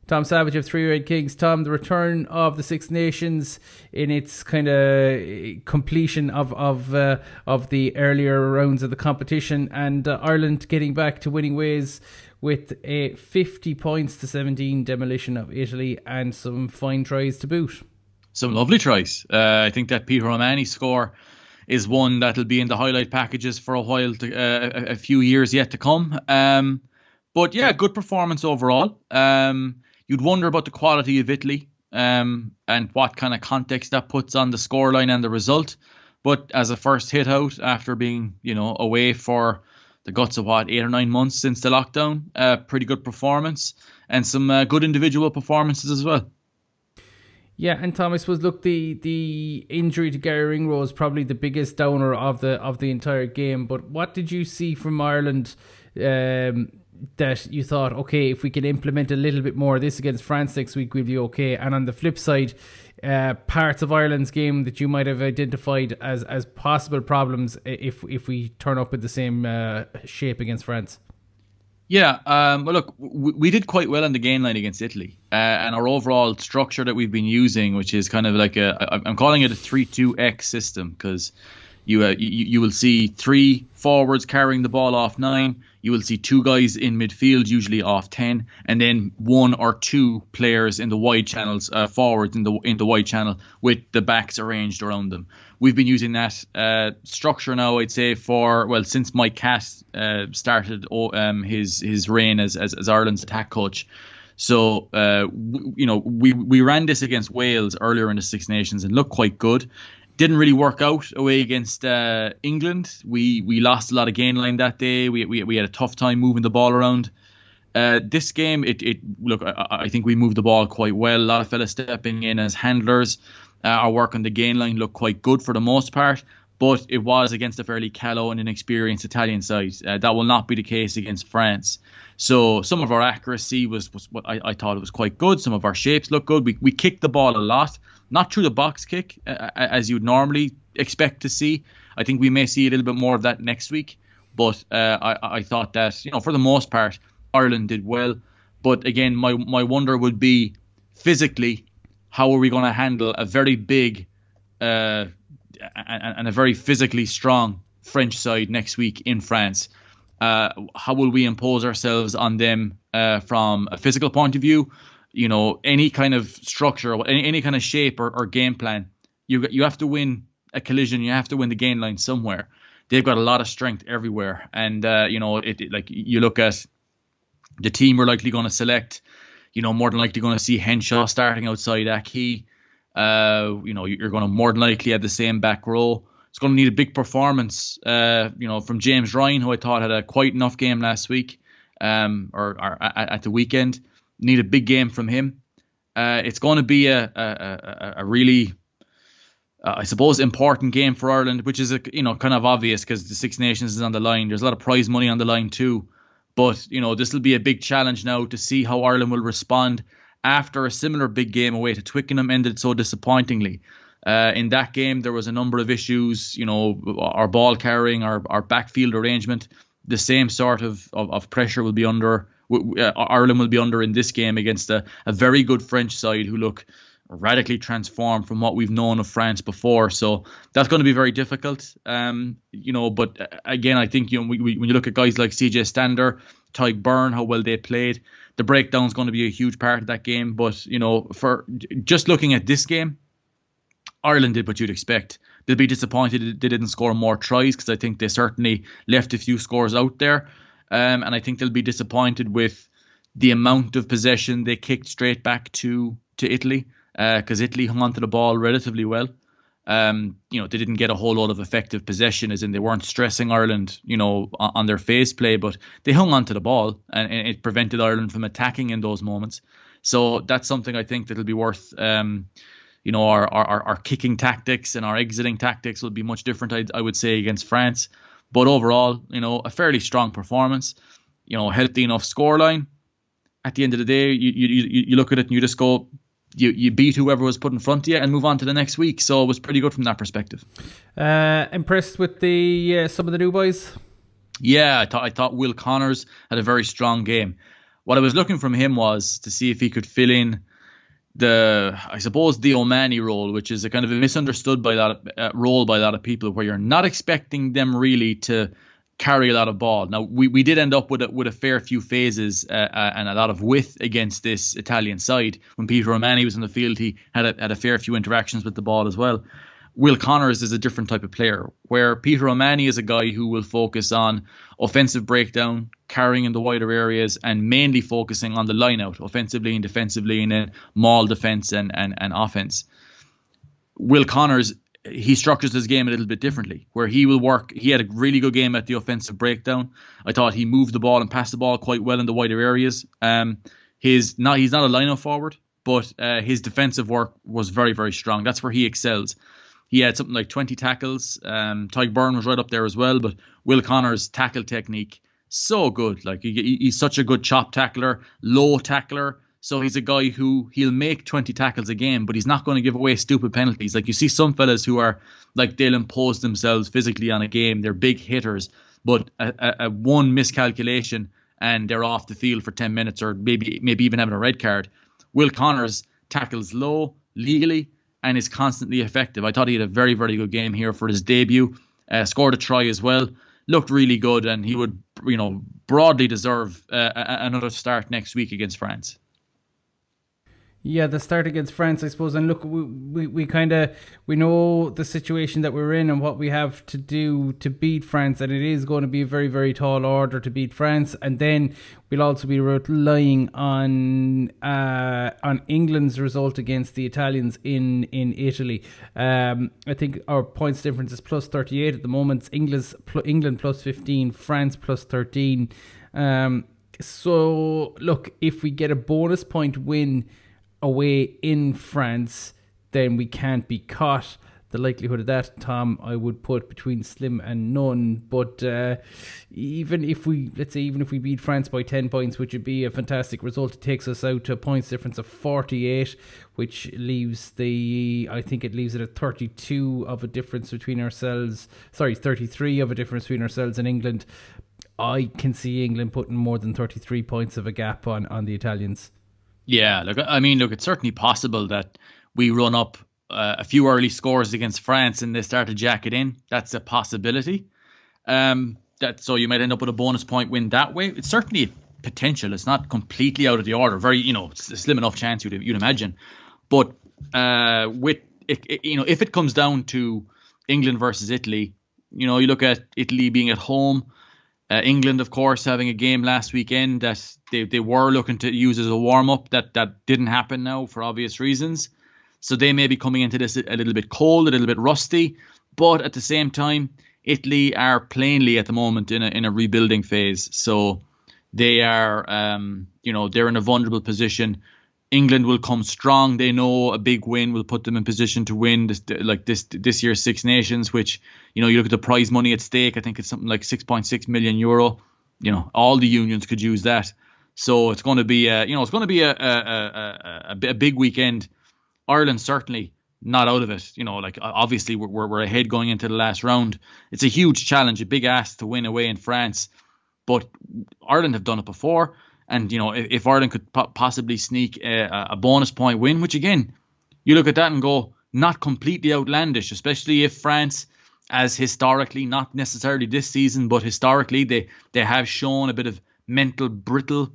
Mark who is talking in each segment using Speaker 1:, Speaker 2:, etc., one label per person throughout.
Speaker 1: Tom Savage of Three Red Kings. Tom, the return of the Six Nations in its kind of completion of the earlier rounds of the competition, and Ireland getting back to winning ways with a 50 points to 17 demolition of Italy and some fine tries to boot.
Speaker 2: Some lovely tries. I think that Peter O'Mahony score is one that'll be in the highlight packages for a while, a few years yet to come. But yeah, good performance overall. You'd wonder about the quality of Italy and what kind of context that puts on the scoreline and the result. But as a first hit out after being, away for the guts of 8 or 9 months since the lockdown, pretty good performance and some good individual performances as well.
Speaker 1: Yeah, and Tom, I suppose, look, the injury to Gary Ringrose is probably the biggest downer of the entire game. But what did you see from Ireland that you thought, okay, if we can implement a little bit more of this against France next week, we'll be okay? And on the flip side, parts of Ireland's game that you might have identified as possible problems if we turn up with the same shape against France?
Speaker 2: Yeah, well, look, we did quite well on the gain line against Italy, and our overall structure that we've been using, which is kind of like I'm calling it a 3-2-X system, because you will see 3 forwards carrying the ball off 9. You will see 2 guys in midfield, usually off 10, and then 1 or 2 players in the wide channels, forwards in the wide channel with the backs arranged around them. We've been using that structure now, I'd say, since Mike Cass started his reign as Ireland's attack coach. So we ran this against Wales earlier in the Six Nations and looked quite good. Didn't really work out away against England. We lost a lot of gain line that day. We had a tough time moving the ball around. This game, I think we moved the ball quite well. A lot of fellas stepping in as handlers. Our work on the gain line looked quite good for the most part, but it was against a fairly callow and inexperienced Italian side. That will not be the case against France. So some of our accuracy was what I thought it was quite good. Some of our shapes looked good. We kicked the ball a lot, not through the box kick as you'd normally expect to see. I think we may see a little bit more of that next week. But I thought that, for the most part, Ireland did well. But again, my wonder would be physically, how are we going to handle a very big and a very physically strong French side next week in France? How will we impose ourselves on them from a physical point of view? Any kind of structure, any kind of shape or game plan, you have to win a collision. You have to win the gain line somewhere. They've got a lot of strength everywhere, and you look at the team we're likely going to select. More than likely going to see Henshaw starting outside Aki. You're going to more than likely have the same back row. It's going to need a big performance, from James Ryan, who I thought had a quite enough game last week, or at the weekend. Need a big game from him. It's going to be a really, I suppose, important game for Ireland, which is kind of obvious because the Six Nations is on the line. There's a lot of prize money on the line too. But, this will be a big challenge now to see how Ireland will respond after a similar big game away to Twickenham ended so disappointingly. In that game, there was a number of issues, our ball carrying, our backfield arrangement. The same sort of pressure will be under, Ireland will be under in this game against a very good French side who look radically transformed from what we've known of France before. So that's going to be very difficult. But again, I think, when you look at guys like CJ Stander, Tyke Byrne, how well they played, the breakdown is going to be a huge part of that game. But, for just looking at this game, Ireland did what you'd expect. They'll be disappointed they didn't score more tries, because I think they certainly left a few scores out there. And I think they'll be disappointed with the amount of possession they kicked straight back to Italy. Because Italy hung onto the ball relatively well. They didn't get a whole lot of effective possession, as in they weren't stressing Ireland, on their phase play, but they hung onto the ball and it prevented Ireland from attacking in those moments. So that's something I think that'll be worth. Our kicking tactics and our exiting tactics will be much different, I would say, against France. But overall, a fairly strong performance. Healthy enough scoreline. At the end of the day, you look at it and you just go, you beat whoever was put in front of you and move on to the next week. So it was pretty good from that perspective.
Speaker 1: Impressed with the some of the new boys?
Speaker 2: Yeah, I thought Will Connors had a very strong game. what I was looking from him was to see if he could fill in the O'Mahony role, which is a kind of a misunderstood role by a lot of people, where you're not expecting them really to carry a lot of ball. Now, we did end up with a fair few phases and a lot of width against this Italian side. When Peter O'Mahony was in the field, he had a fair few interactions with the ball as well. Will Connors is a different type of player, where Peter O'Mahony is a guy who will focus on offensive breakdown, carrying in the wider areas, and mainly focusing on the line out, offensively and defensively, and then maul defence and offence. Will Connors, he structures his game a little bit differently, where he will work. He had a really good game at the offensive breakdown. I thought he moved the ball and passed the ball quite well in the wider areas. He's not a line-out forward, but his defensive work was very, very strong. That's where he excels. He had something like 20 tackles. Tyke Byrne was right up there as well, but Will Connors' tackle technique, so good. Like he's such a good chop tackler, low tackler. So he's a guy who he'll make 20 tackles a game, but he's not going to give away stupid penalties. Like you see some fellas who are like, they'll impose themselves physically on a game. They're big hitters, but a one miscalculation and they're off the field for 10 minutes or maybe even having a red card. Will Connors tackles low, legally, and is constantly effective. I thought he had a very, very good game here for his debut. Scored a try as well. Looked really good, and he would, broadly deserve another start next week against France.
Speaker 1: Yeah, the start against France, I suppose. And look, we know the situation that we're in and what we have to do to beat France, and it is going to be a very, very tall order to beat France. And then we'll also be relying on England's result against the Italians in Italy. I think our points difference is plus 38 at the moment. England plus 15, France plus 13. So look, if we get a bonus point win away in France, then we can't be caught. The likelihood of that, Tom, I would put between slim and none. But even if we beat France by 10 points, which would be a fantastic result, it takes us out to a points difference of 48, which leaves it at 32 of a difference between ourselves. 33 of a difference between ourselves and England. I can see England putting more than 33 points of a gap on the Italians.
Speaker 2: Yeah, it's certainly possible that we run up a few early scores against France and they start to jack it in. That's a possibility. So you might end up with a bonus point win that way. It's certainly a potential. It's not completely out of the order. Very, it's a slim enough chance you'd imagine. But if it comes down to England versus Italy, you look at Italy being at home. England, of course, having a game last weekend that they were looking to use as a warm-up. That didn't happen now for obvious reasons. So they may be coming into this a little bit cold, a little bit rusty. But at the same time, Italy are plainly at the moment in a rebuilding phase. So they are, they're in a vulnerable position. England will come strong. They know a big win will put them in position to win this year's Six Nations, which, you look at the prize money at stake. I think it's something like 6.6 million euro. All the unions could use that. So it's going to be, a big weekend. Ireland certainly not out of it. Obviously we're ahead going into the last round. It's a huge challenge, a big ask to win away in France. But Ireland have done it before. And, if Ireland could possibly sneak a bonus point win, which again, you look at that and go, not completely outlandish, especially if France, as historically, not necessarily this season, but historically, they have shown a bit of mental brittleness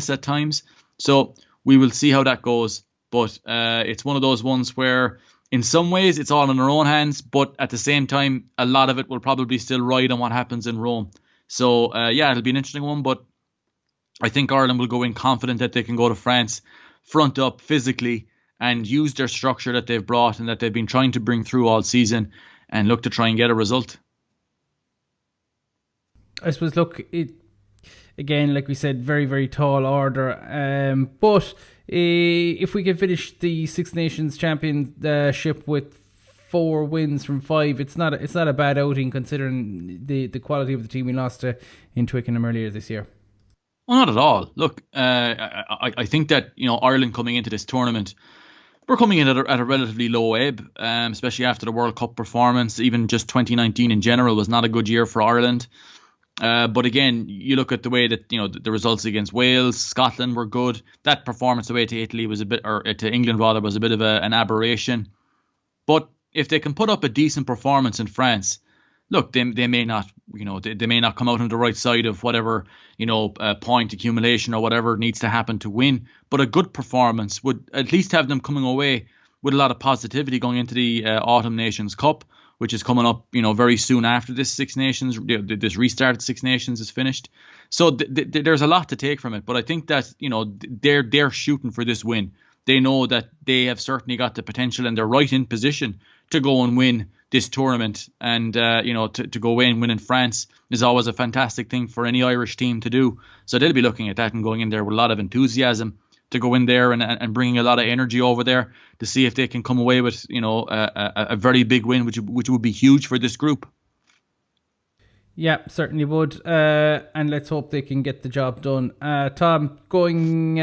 Speaker 2: at times. So we will see how that goes. But it's one of those ones where in some ways it's all in our own hands, but at the same time, a lot of it will probably still ride on what happens in Rome. So, it'll be an interesting one, but I think Ireland will go in confident that they can go to France, front up physically, and use their structure that they've brought and that they've been trying to bring through all season and look to try and get a result.
Speaker 1: I suppose, look, it again, like we said, very, very tall order. But if we can finish the Six Nations Championship with 4 wins from 5, it's not a bad outing considering the quality of the team we lost to in Twickenham earlier this year.
Speaker 2: Well, not at all. Look, I think that Ireland coming into this tournament, we're coming in at a relatively low ebb, especially after the World Cup performance. Even just 2019 in general was not a good year for Ireland. But again, you look at the way that the results against Wales, Scotland were good. That performance away to Italy was a bit, or to England rather, was a bit of an aberration. But if they can put up a decent performance in France, look, they may not, they may not come out on the right side of whatever, point accumulation or whatever needs to happen to win. But a good performance would at least have them coming away with a lot of positivity going into the Autumn Nations Cup, which is coming up, very soon after this Six Nations, this restarted Six Nations is finished. So there's a lot to take from it. But I think that, they're shooting for this win. They know that they have certainly got the potential, and they're right in position to go and win this tournament. And, to go away and win in France is always a fantastic thing for any Irish team to do. So they'll be looking at that and going in there with a lot of enthusiasm to go in there and bringing a lot of energy over there to see if they can come away with, a very big win, which would be huge for this group.
Speaker 1: Yeah, certainly would. And let's hope they can get the job done. Tom, moving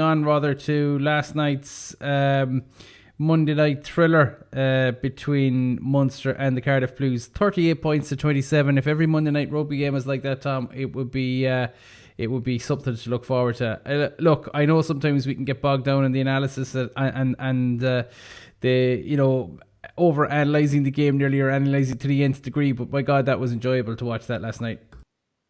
Speaker 1: on rather to last night's Monday night thriller between Munster and the Cardiff Blues. 38 points to 27. If every Monday night rugby game was like that, Tom, it would be something to look forward to. Look, I know sometimes we can get bogged down in the analysis and the over analysing the game nearly, or analysing to the nth degree, but my God, that was enjoyable to watch that last night.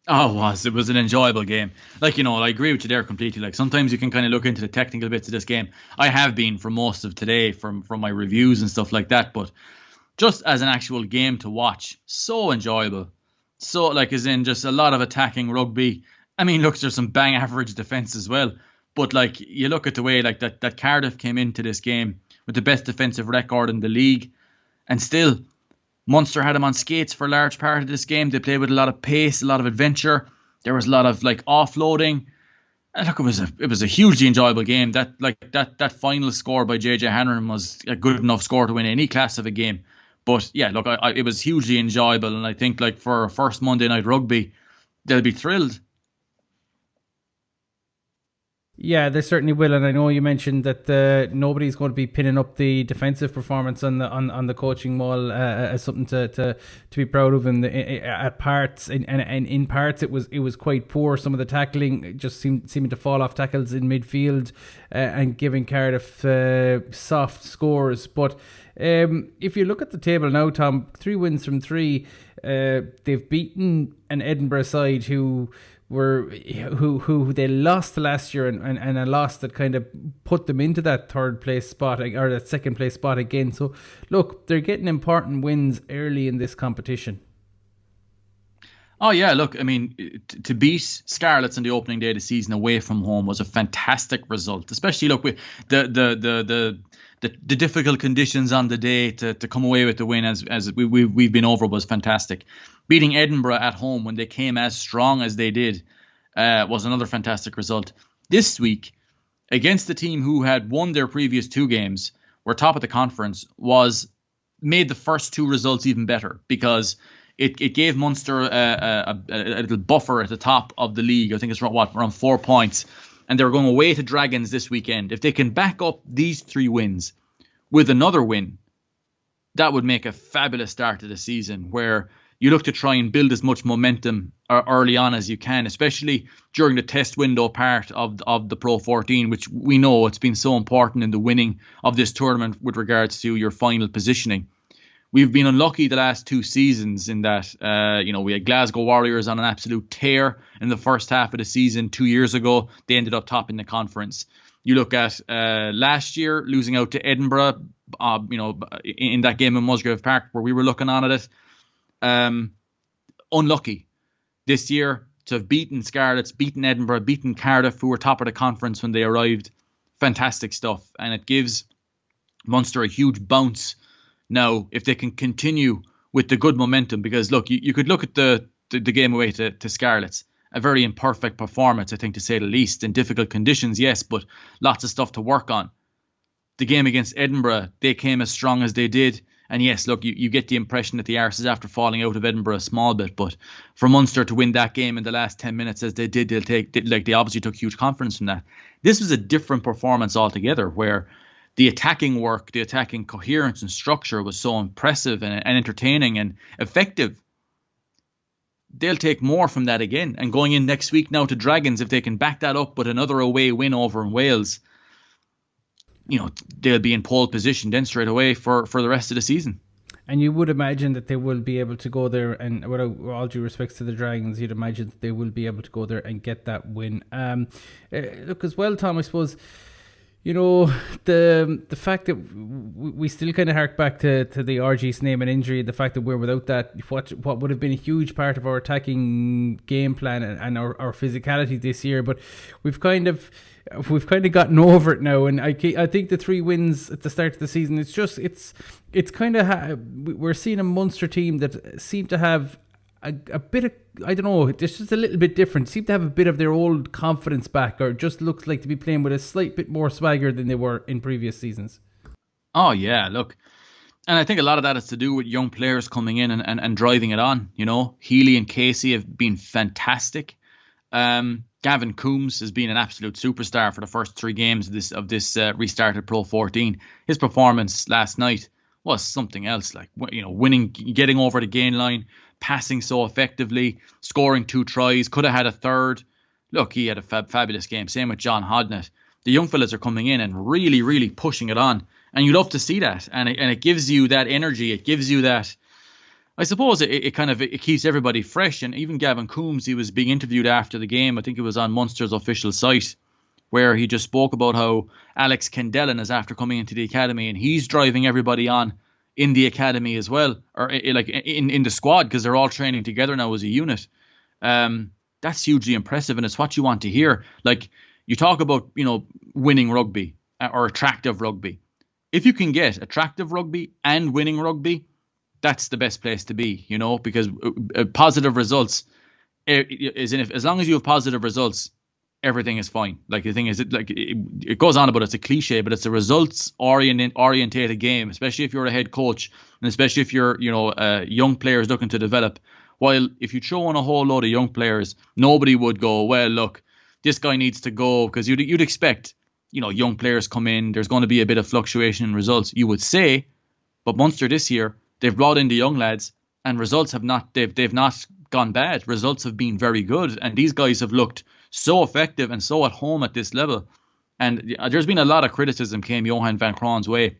Speaker 2: Oh, it was an enjoyable game. Like, I agree with you there completely. Like, sometimes you can kind of look into the technical bits of this game. I have been for most of today from my reviews and stuff like that, but just as an actual game to watch, so enjoyable. So, like, as in just a lot of attacking rugby. I mean, look, there's some bang average defence as well. But, like, you look at the way, like, that Cardiff came into this game with the best defensive record in the league, and still Munster had them on skates for a large part of this game. They played with a lot of pace, a lot of adventure. There was a lot of offloading. And look, it was a hugely enjoyable game. That final score by JJ Hanrahan was a good enough score to win any class of a game. But yeah, look, it was hugely enjoyable, and I think for a first Monday night rugby, they'll be thrilled.
Speaker 1: Yeah, they certainly will, and I know you mentioned that nobody's going to be pinning up the defensive performance on the coaching wall as something to be proud of. At parts, and in parts, it was quite poor. Some of the tackling just seeming to fall off tackles in midfield and giving Cardiff soft scores. But if you look at the table now, Tom, 3 wins from 3. They've beaten an Edinburgh side who they lost last year, and a loss that kind of put them into that third place spot, or that second place spot again. So look, they're getting important wins early in this competition.
Speaker 2: Oh yeah, look, I mean, to beat Scarlets on the opening day of the season away from home was a fantastic result, especially look with the difficult conditions on the day to come away with the win as we've been over was fantastic. Beating Edinburgh at home when they came as strong as they did was another fantastic result. This week, against the team who had won their previous 2 games, were top of the conference, made the first 2 results even better, because it gave Munster a little buffer at the top of the league. I think it's around 4 points. And they're going away to Dragons this weekend. If they can back up these 3 wins with another win, that would make a fabulous start to the season, where you look to try and build as much momentum early on as you can, especially during the test window part of the PRO14, which we know it's been so important in the winning of this tournament with regards to your final positioning. We've been unlucky the last 2 seasons in that, we had Glasgow Warriors on an absolute tear in the first half of the season 2 years ago. They ended up topping the conference. You look at last year, losing out to Edinburgh, in that game in Musgrave Park where we were looking on at it. Unlucky. This year, to have beaten Scarlets, beaten Edinburgh, beaten Cardiff, who were top of the conference when they arrived. Fantastic stuff. And it gives Munster a huge bounce now if they can continue with the good momentum, because look, you could look at the game away to Scarlets, a very imperfect performance, I think, to say the least, in difficult conditions, yes, but lots of stuff to work on. The game against Edinburgh, they came as strong as they did, and yes, look, you get the impression that the Arses, after falling out of Edinburgh a small bit, but for Munster to win that game in the last 10 minutes as they did, they obviously took huge confidence from that. This was a different performance altogether, where the attacking work, the attacking coherence and structure was so impressive and entertaining and effective. they'll take more from that again. And going in next week now to Dragons, if they can back that up with another away win over in Wales, they'll be in pole position then straight away for the rest of the season.
Speaker 1: And you would imagine that they will be able to go there, and with all due respects to the Dragons, you'd imagine that they will be able to go there and get that win. Look, as well, Tom, I suppose, the fact that we still kind of hark back to the RG Sneeman injury, the fact that we're without that, what would have been a huge part of our attacking game plan and our physicality this year, but we've kind of gotten over it now, and I think the 3 wins at the start of the season, it's kind of we're seeing a Munster team that seem to have a bit of, I don't know, it's just a little bit different, seem to have a bit of their old confidence back, or just looks like to be playing with a slight bit more swagger than they were in previous seasons.
Speaker 2: Oh yeah, look, and I think a lot of that has to do with young players coming in and driving it on. Healy and Casey have been fantastic. Gavin Coombs has been an absolute superstar for the first 3 games of this restarted Pro 14. His performance last night was something else. Like, winning, getting over the gain line, passing so effectively, scoring 2 tries, could have had a third. Look, he had a fabulous game. Same with John Hodnett. The young fellas are coming in and really, really pushing it on, and you love to see that. And it gives you that energy. It gives you that. I suppose it keeps everybody fresh. And even Gavin Coombs, he was being interviewed after the game. I think it was on Munster's official site, where he just spoke about how Alex Kendellen is after coming into the academy, and he's driving everybody on in the academy as well, or like in the squad, because they're all training together now as a unit. That's hugely impressive, and it's what you want to hear. Like, you talk about, winning rugby or attractive rugby. If you can get attractive rugby and winning rugby, that's the best place to be, because positive results as long as you have positive results, everything is fine. Like, the thing is, it goes on about, it's a cliche, but it's a results orientated game, especially if you're a head coach, and especially if you're, young players looking to develop. While if you throw in a whole load of young players, nobody would go, well, look, this guy needs to go, because you'd expect, young players come in, there's going to be a bit of fluctuation in results, you would say. But Munster this year, they've brought in the young lads, and results have not, they've not gone bad. Results have been very good, and these guys have looked so effective and so at home at this level. And there's been a lot of criticism came Johan van Kraan's way,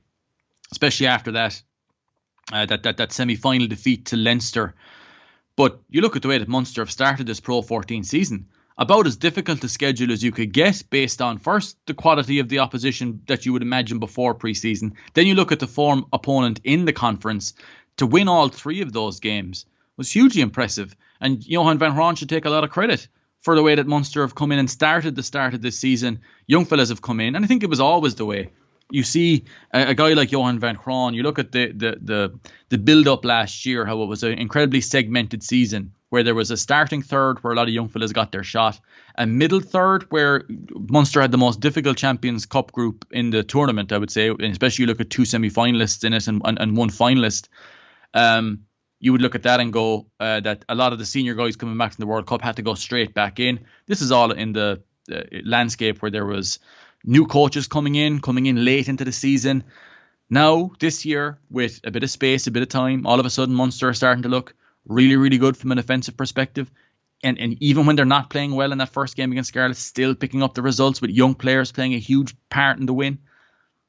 Speaker 2: especially after that semi-final defeat to Leinster. But you look at the way that Munster have started this Pro 14 season, about as difficult a schedule as you could get, based on first the quality of the opposition that you would imagine before pre-season. Then you look at the form opponent in the conference. To win all 3 of those games was hugely impressive, and Johan van Graan should take a lot of credit for the way that Munster have come in and started the start of this season. Young fellas have come in, and I think it was always the way. You see a guy like Johan van Graan, you look at the build-up last year, how it was an incredibly segmented season, where there was a starting third where a lot of young fellas got their shot, a middle third where Munster had the most difficult Champions Cup group in the tournament, I would say, and especially you look at 2 semi-finalists in it and 1 finalist. You would look at that and go that a lot of the senior guys coming back from the World Cup had to go straight back in. This is all in the landscape where there was new coaches coming in late into the season. Now, this year, with a bit of space, a bit of time, all of a sudden Munster are starting to look really, really good from an offensive perspective. And even when they're not playing well in that first game against Scarlet, still picking up the results with young players playing a huge part in the win.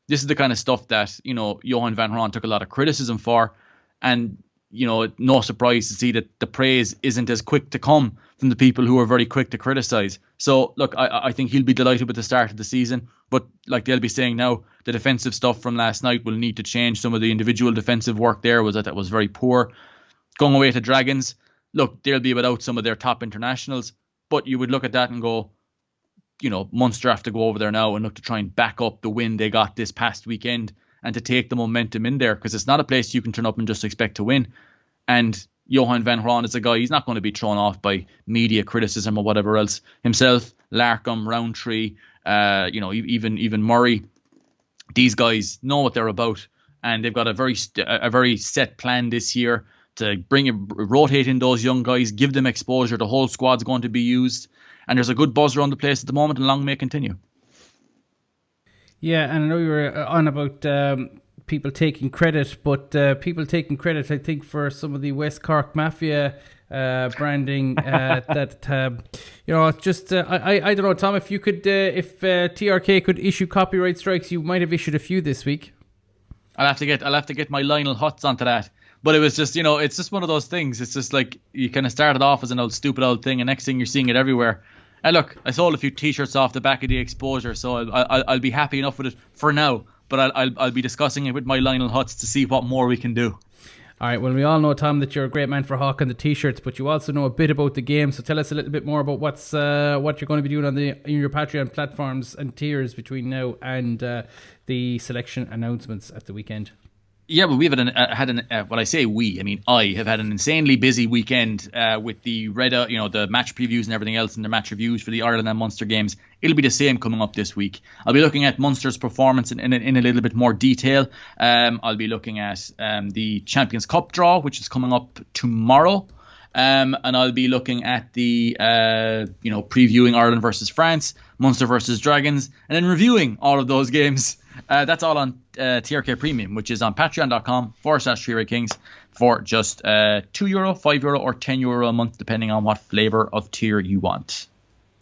Speaker 2: This is the kind of stuff that, Johan van Graan took a lot of criticism for. And, no surprise to see that the praise isn't as quick to come from the people who are very quick to criticize. So, look, I think he'll be delighted with the start of the season. But like they'll be saying now, the defensive stuff from last night will need to change. Some of the individual defensive work there that was very poor. Going away to Dragons, look, they'll be without some of their top internationals. But you would look at that and go, Munster have to go over there now and look to try and back up the win they got this past weekend, and to take the momentum in there, because it's not a place you can turn up and just expect to win. And Johan van Graan is a guy, he's not going to be thrown off by media criticism or whatever else. Himself, Larkham, Roundtree, even Murray, these guys know what they're about, and they've got a very set plan this year to rotate in those young guys, give them exposure. The whole squad's going to be used, and there's a good buzz around the place at the moment, and long may it continue.
Speaker 1: Yeah, and I know you were on about people taking credit, but people taking credit, I think, for some of the West Cork Mafia branding that it's just I don't know, Tom, if you could if TRK could issue copyright strikes, you might have issued a few this week.
Speaker 2: I'll have to get my Lionel Hutz onto that. But it was just, it's just one of those things. It's just like you kind of started off as an stupid old thing, and next thing you're seeing it everywhere. And look, I sold a few T-shirts off the back of the exposure, so I'll be happy enough with it for now. But I'll be discussing it with my Lionel Hutz to see what more we can do.
Speaker 1: All right, well, we all know, Tom, that you're a great man for hawking the T-shirts, but you also know a bit about the game. So tell us a little bit more about what you're going to be doing on your Patreon platforms and tiers between now and the selection announcements at the weekend.
Speaker 2: Yeah, but we've when I say we, I mean I have had an insanely busy weekend with the the match previews and everything else, and the match reviews for the Ireland and Munster games. It'll be the same coming up this week. I'll be looking at Munster's performance in a little bit more detail. I'll be looking at the Champions Cup draw, which is coming up tomorrow. And I'll be looking at the previewing Ireland versus France, Munster versus Dragons, and then reviewing all of those games. That's all on TRK Premium, which is on patreon.com/3 Kings for just €2, €5 or €10 a month, depending on what flavour of tier you want.